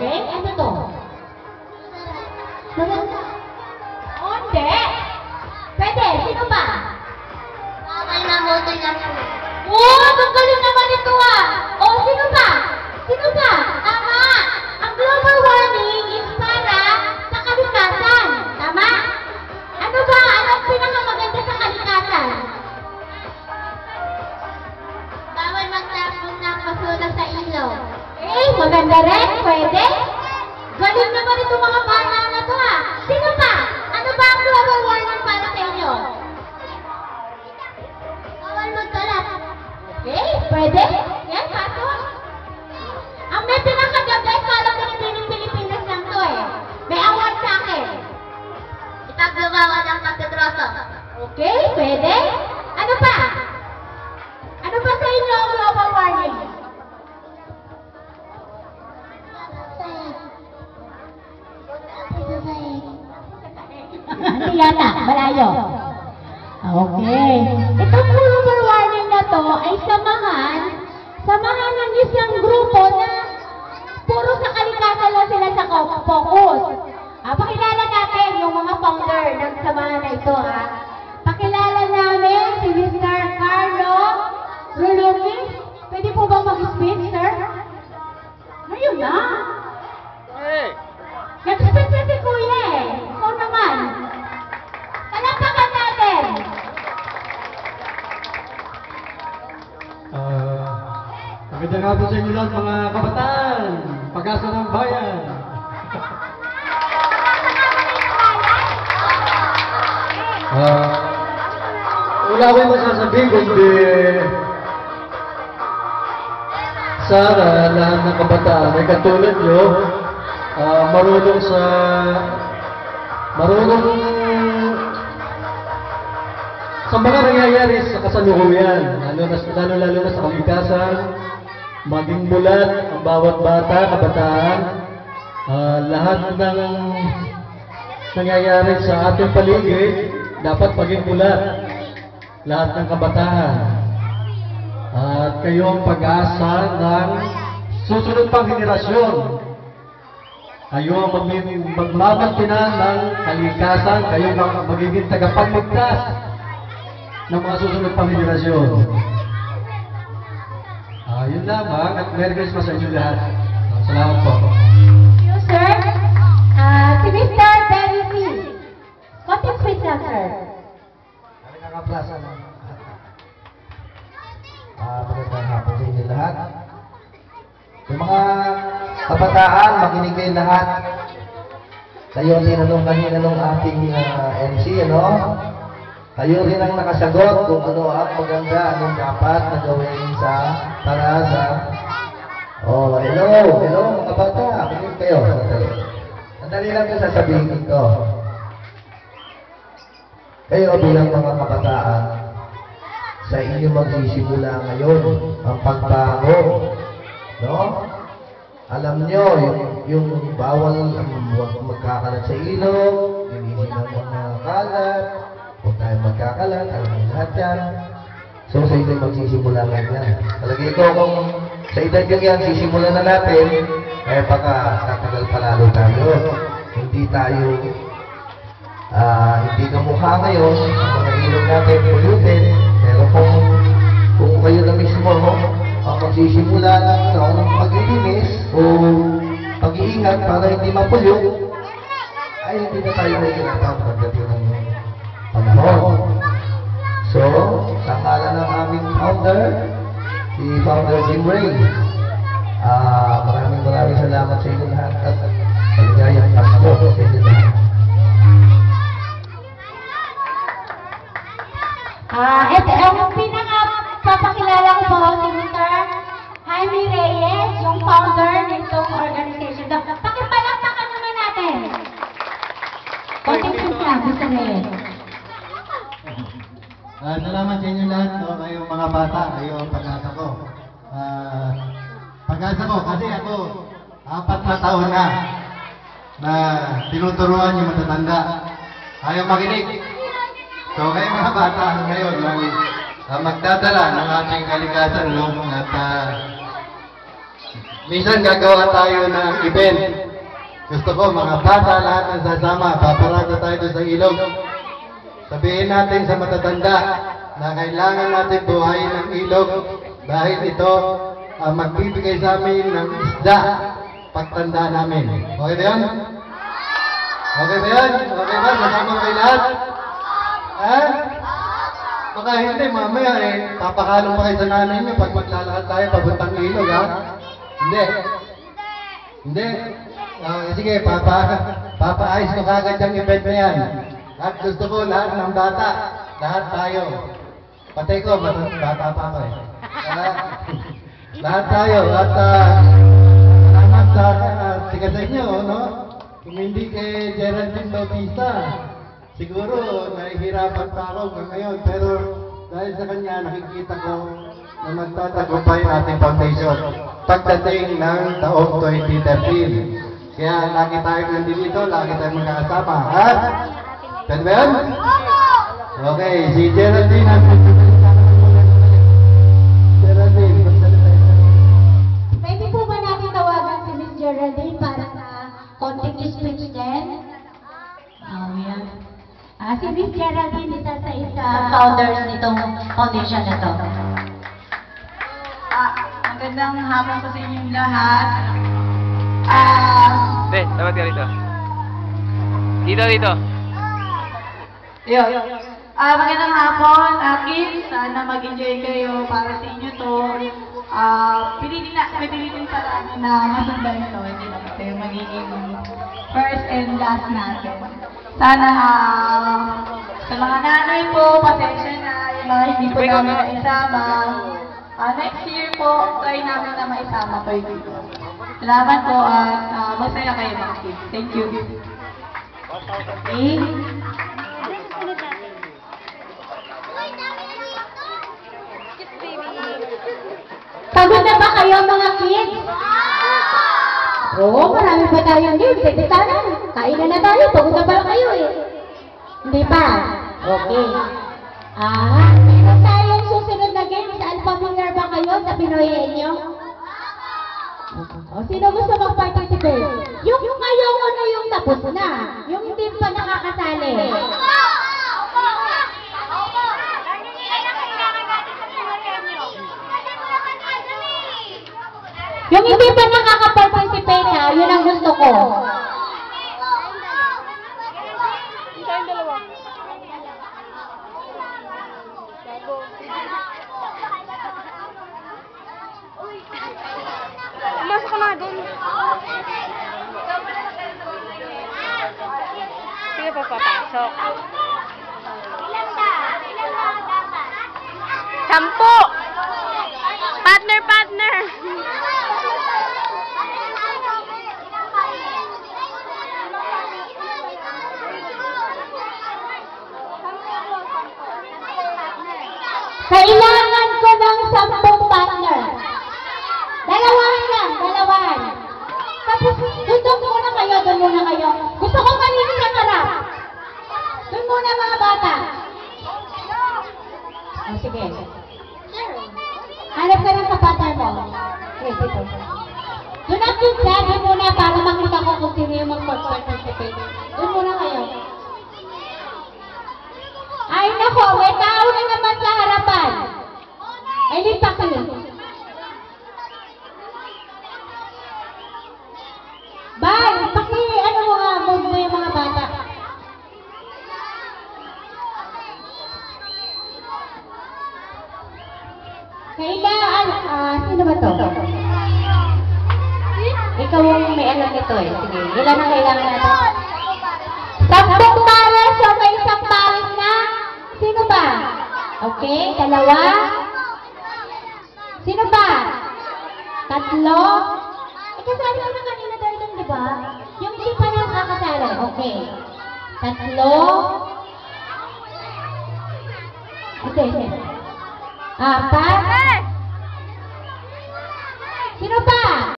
Okay? Ano to? O, hindi. Pwede. Sino ba? Bawal mamoto na po. Oh, ang galing naman ito ah. O, sino ba? Sino ba? Tama. Ang global warming is para sa kalikasan. Tama? Ano ba? Ano ang pinakamaganda sa kalikasan? Bawal magtapon ng basura sa ilog. Eh, maganda rin. Pwede. Galing naman itong mga bata na to ah. Sino pa? Ano ba ang global warming para sa inyo? Bawal magkalat. Okay, pwede. Yan, pasok. Ang may pinakaganda ay parang Pilipinas, Pilipinas lang to eh. May award sa akin. Ipagbabawal ang pagkatroso. Okay, pwede. Ano pa? Ano pa sa inyo ang global warming? Hindi yata, malayo. Okay. Itong global warming na to ay samahan ng isang grupo na puro sa kalikasan lang sila sa focus. Pakilala natin yung mga founder ng samahan na ito ha. Pakilala namin si Mr. Carlo Ruluki. Pwede po bang mag-speech, sir? Ngayon na. Nag-speech na si Kuya eh. Ikaw naman. Palapakan natin. Magandang hapon sa inyo lahat mga kabataan, pag-asa ng bayan. Wala akong masasabi kundi sana lahat ng kabataan ay katulad nyo, marunong sa mga nangyayari sa kasalukuyan, lalo na sa kalikasan, maging bulat ang bawat bata, kabataan, lahat ng nangyayari sa ating paligid, dapat maging bulat lahat ng kabataan. At kayo ang pag-asa ng susunod pang henerasyon. Kayo ang magmamantinan ng kalikasan, kayo ang magiging tagapagligtas ng mga susunod pang henerasyon. Yun lamang at Merry Christmas sa inyo lahat. Salamat po. Thank you, sir. Si Mr. Terry P. Konting speech lang, sir. Nakakaplaza na. Magandang hapon sa inyo lahat. Yung mga kabataan, makinig kayo lahat. Kayo ang tinanong kanina nung ating MC, ano? Kayo rin ang nakasagot kung ano ang maganda, anong dapat na gawin para sa... Oh, hello mga bata, makinig kayo. Sandali lang yung sasabihin ko. Kayo bilang mga kabataan, sa inyo magsisimula ngayon ang pagbago. No? Alam nyo, yung bawal magkakalat sa ilog, linisin ang mga kalat, huwag tayo magkakalat, alam nyo lahat yan. So sa inyo magsisimula ngayon yan. Talagay ko kung sa edad nyo yan, sisimulan na natin, kaya baka tatagal palalo tayo. Hindi tayo hindi kamukha ngayon, ang mga ilog natin polluted, pero kung kayo na mismo ang magsisimula ng paglilinis o pag-iingat para hindi mapulyo, ay hindi na tayo mahihirapan pagdating ng panahon. So, sa ngalan ng aming founder, si Founder Jim Ray, maraming salamat sa inyo lahat at maligayang Pasko sa inyo lahat. Ito, ang pinaka-papakilala ko po si Mr. Jaime Reyes, yung founder nitong organization. Pakipalakpakan naman natin. Konting sisya, Mr. Reyes. Salamat sa inyo lahat, no? Kayong mga bata, kayo ang pag-asa ko. Pag-asa ko, kasi ako, 4 na taon na tinuturuan yung matatanda. Ayaw makinig. So kayo mga bata ngayon, magdadala ng ating kalikasan, no? At minsan gagawa tayo ng event. Gusto ko, mga bata, lahat ng sasama, paparada tayo doon sa ilog. Sabihin natin sa matatanda na kailangan natin buhayin ng ilog dahil ito ang magbibigay sa amin ng isda pagtanda namin. Okay ba yan? Okay ba yan? Okay ba? Kasama kayo lahat? Ha? Baka hindi, mamaya papakalong pa kayo sa nanay niyo pag maglalakad tayo pabuntang ilog, ha? Hindi. Hindi. Sige, papaayos ko kagad yung event na yan. At gusto ko lahat ng bata, lahat tayo. Patay ko, bata pa ako eh. Lahat tayo, at salamat sa tiga sa inyo, no? Kung hindi kay Geraldine Bautista, siguro nahihirapan pa ako ngayon, pero dahil sa kanya nakikita ko na magtatagumpay ang ating foundation pagdating ng taong 2013. Kaya lagi tayo nandito, lagi tayo magkakasama. Ha? Pwede ba yan? Okay, si Geraldine ang Geraldine, Pwede po ba natin tawagan si Miss Geraldine para sa konting speech din? Oh, yan. Si Miss Geraldine, isa sa founders nitong foundation na to. Magandang hapon po sa inyong lahat. Be, dapat ka rito. Dito. Magandang hapon, kids. Sana mag-enjoy kayo para sa inyo to. Pilitin sa amin na masundan ito. Hindi naman tayo magiging first and last natin. Sana sa mga nanay po, pasensya na, yung mga hindi po namin naisama. Next year po, try namin na maisama kayo dito. Salamat po at masaya kayo mga kids. Thank you. Okay. Pagod na ba kayo mga kids? Oo, marami pa tayong games. Sige sana, kainan na tayo. Pagod na ba kayo eh? Hindi pa? Okay. Meron tayong susunod na games. Familiar ba kayo sa Pinoy Henyo? O, sino gusto mag-participate? Yung ayaw ko na yung tapos na. Yung hindi pa nakakasali. Yung hindi pa nakaka-participate ha, yun ang gusto ko. Masuk ka na doon. Sige pa papasok. Ilan ba dapat? 10! Partner! Kailangan ko ng 10 partner. Dalawahan. Tapos, doon muna kayo. Gusto ko malinis ang harap. Doon muna mga bata. O, sige. Hanap ka ng kapatner mo. Okay, dito. Doon ang pizza, doon muna para makita ko kung sino yung mag-participate. Doon muna kayo. Ay, nako, may tao na naman sa harapan. Ay, lipat kayo. Bye! Move mo yung mga bata. Kailangan, sino ba to? Ikaw yung may alam nito eh. Sige, ilan ang kailangan natin? 10 pares, so may 1 pares na. Sino ba? Okay, 2. Sino ba? 3. Kasali ko na kanina tayo dun, di ba? Yung hindi pa nakakasali. Okay. 3. Okay. 4.